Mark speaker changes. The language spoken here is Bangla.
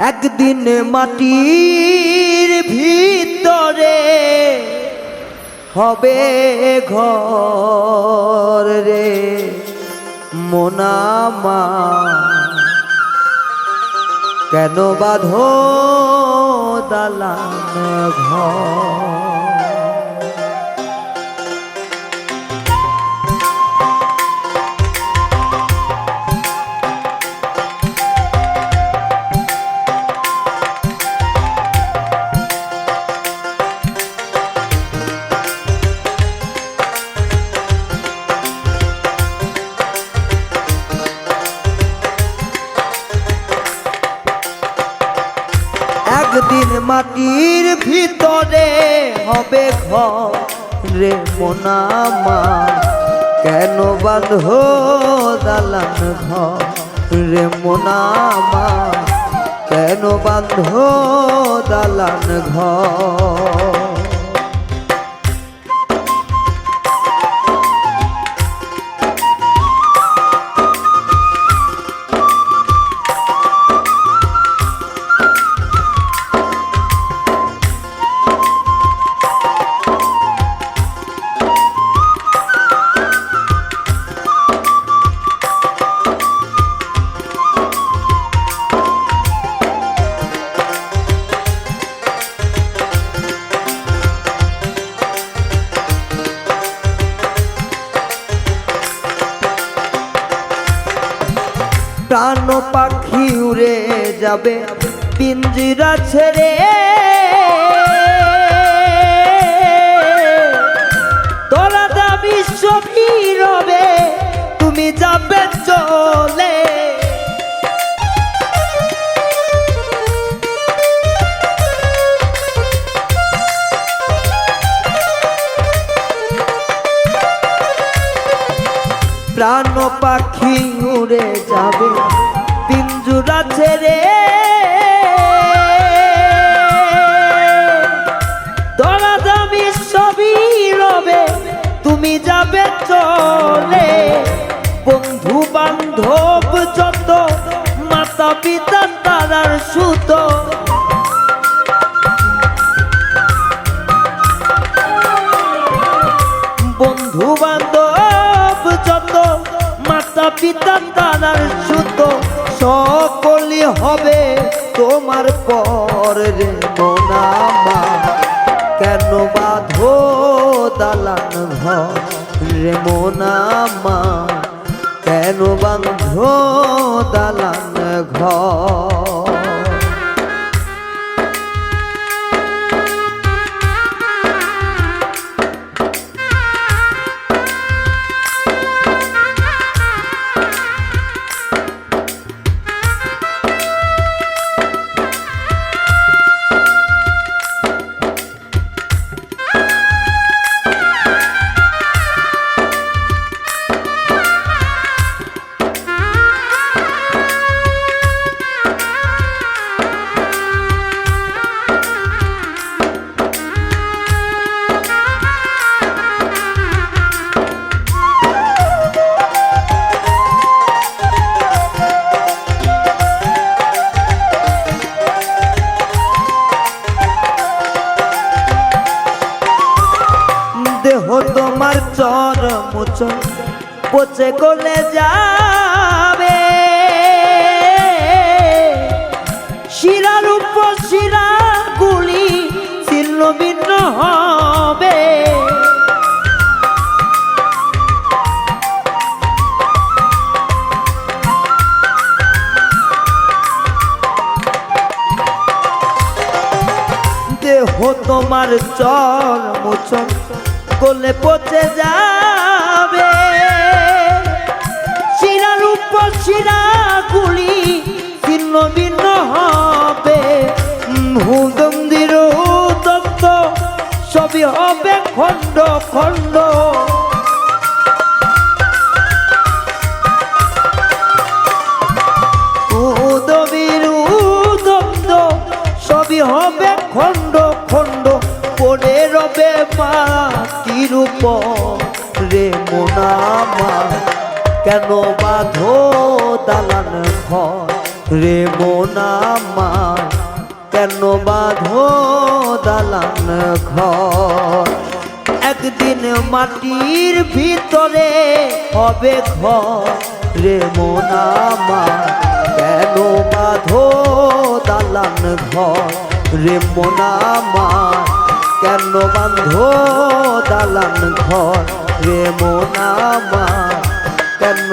Speaker 1: একদিন মাটির ভিতরে হবে ঘর রে মোনামা, কেন বাঁধো দালান ঘর। একদিন মাটির ভিতরে হবে ঘর রে মোনামা, কেন বাঁধো দালান ঘর রে মোনামা, কেন বাঁধো দালান ঘর। প্রাণ পাখি উড়ে যাবে পিঞ্জিরা ছেড়ে, তোরা দাবি সবই রবে তুমি যাবে চলে। প্রাণ পাখি উড়ে যাবে পিঞ্জুরা ছেড়ে, তোরা দাবি সবই রবে তুমি যাবে চলে। বন্ধু বান্ধব যত মাতা পিতা তারার সুত, বন্ধু বান্ধব যত মাতা পিতা তারার সুত, সকলই হবে তোমার পর রে মোনামা, কেন বাঁধো দালান ঘর রে মোনামা, কেন বাঁধো দালান ঘর। দেহ তোমার চর মোচন পচে গলে যাবে, শিরার উপর শিরা গুলি ছিন্ন ভিন্ন হবে। দেহ তোমার চর মোচন গলে পচে যাবে, শিরার উপর শিরা গুলি ছিন্ন ভিন্ন হবে। হুদন্দির দন্ত সবই হবে খণ্ড খণ্ড, উদবির দন্ত সবই হবে খণ্ড খণ্ড, পড়ে রবে মাটির উপর রে মোনামা, কেন বাঁধো দালান ঘর রে মন আমার কেন বাঁধো দালান ঘর একদিন মাটির ভিতরে হবে ঘর রে মন আমার কেন বাঁধো দালান ঘর রে মন আমার কেন বাঁধো দালান ঘর রে মন আমার কেন